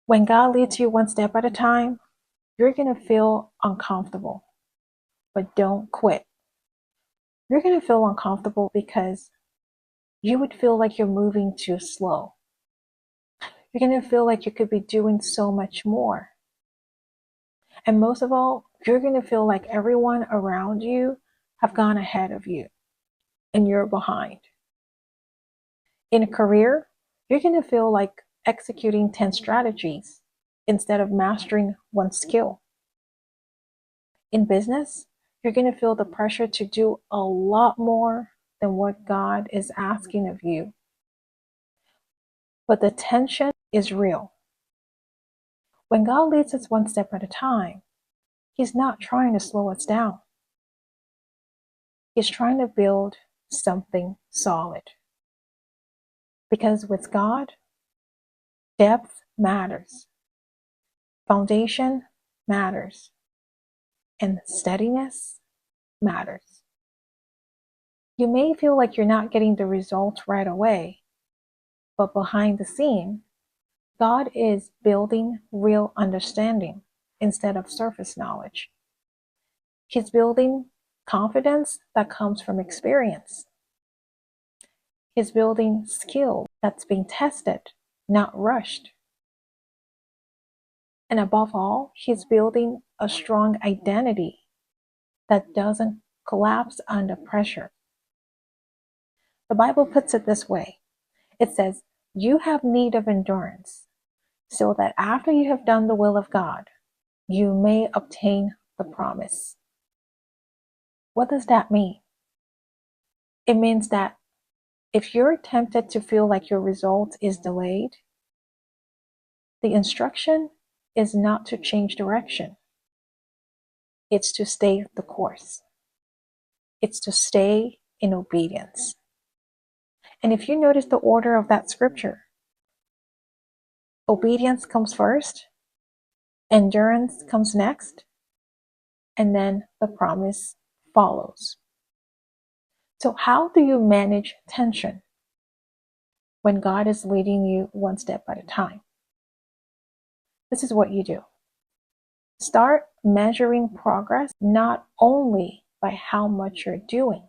When God leads you one step at a time, you're going to feel uncomfortable, but don't quit. You're going to feel uncomfortable because you would feel like you're moving too slow. You're going to feel like you could be doing so much more. And most of all, you're going to feel like everyone around you have gone ahead of you and you're behind. In a career, you're going to feel like executing 10 strategies instead of mastering one skill. In business, you're going to feel the pressure to do a lot more than what God is asking of you. But the tension is real. When God leads us one step at a time, He's not trying to slow us down. He's trying to build something solid. Because with God, depth matters, foundation matters, and steadiness matters. You may feel like you're not getting the results right away, but behind the scene, God is building real understanding instead of surface knowledge. He's building confidence that comes from experience. He's building skill that's being tested, not rushed. And above all, he's building a strong identity that doesn't collapse under pressure. The Bible puts it this way. It says, "You have need of endurance, so that after you have done the will of God, you may obtain the promise." What does that mean? It means that if you're tempted to feel like your result is delayed, the instruction is not to change direction. It's to stay the course. It's to stay in obedience. And if you notice the order of that scripture, obedience comes first, endurance comes next, and then the promise follows. So how do you manage tension when God is leading you one step at a time? This is what you do. Start measuring progress not only by how much you're doing.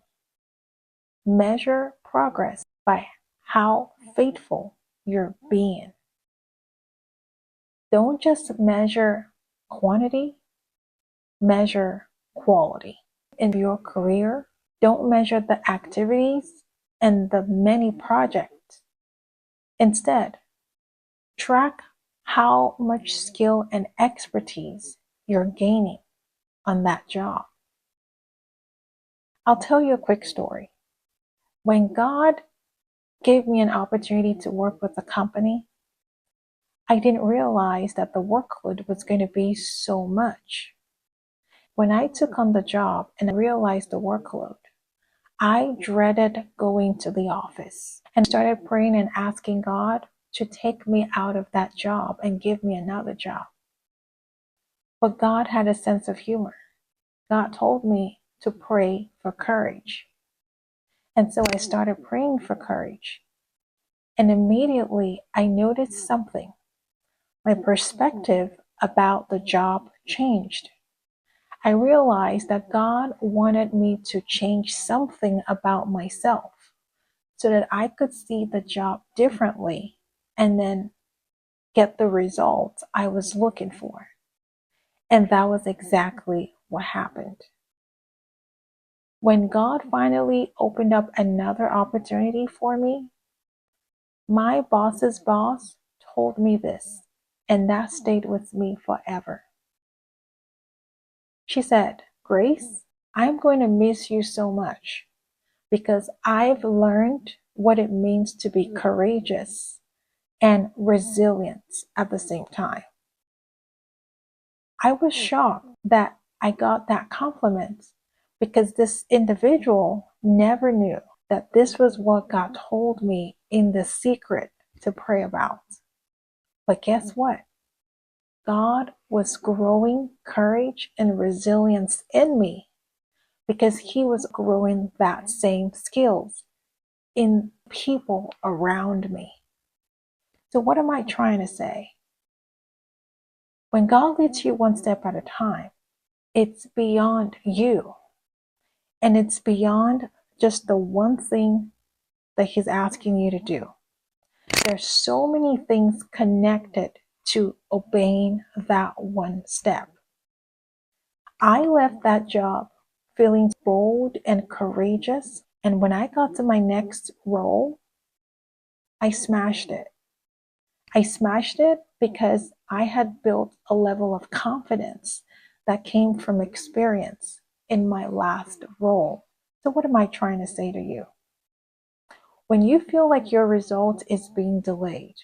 Measure progress by how faithful you're being. Don't just measure quantity, measure quality. In your career, don't measure the activities and the many projects. Instead, track how much skill and expertise you're gaining on that job. I'll tell you a quick story. When God gave me an opportunity to work with a company, I didn't realize that the workload was going to be so much. When I took on the job and I realized the workload, I dreaded going to the office and started praying and asking God to take me out of that job and give me another job. But God had a sense of humor. God told me to pray for courage. And so I started praying for courage. And immediately I noticed something. My perspective about the job changed. I realized that God wanted me to change something about myself so that I could see the job differently and then get the results I was looking for. And that was exactly what happened. When God finally opened up another opportunity for me, my boss's boss told me this, and that stayed with me forever. She said, "Grace, I'm going to miss you so much because I've learned what it means to be courageous and resilient at the same time." I was shocked that I got that compliment because this individual never knew that this was what God told me in the secret to pray about. But guess what? God was growing courage and resilience in me because he was growing that same skills in people around me. So what am I trying to say? When God leads you one step at a time, it's beyond you. And it's beyond just the one thing that He's asking you to do. There's so many things connected to obeying that one step. I left that job feeling bold and courageous. And when I got to my next role, I smashed it. I smashed it because I had built a level of confidence that came from experience in my last role. So what am I trying to say to you? When you feel like your result is being delayed,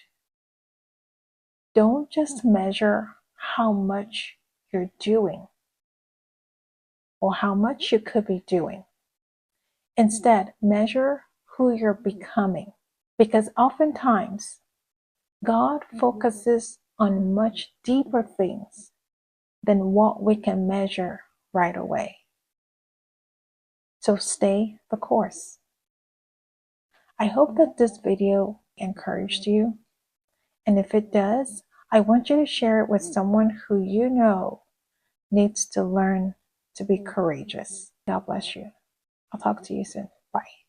don't just measure how much you're doing or how much you could be doing. Instead, measure who you're becoming. Because oftentimes, God focuses on much deeper things than what we can measure right away. So stay the course. I hope that this video encouraged you. And if it does, I want you to share it with someone who you know needs to learn to be courageous. God bless you. I'll talk to you soon. Bye.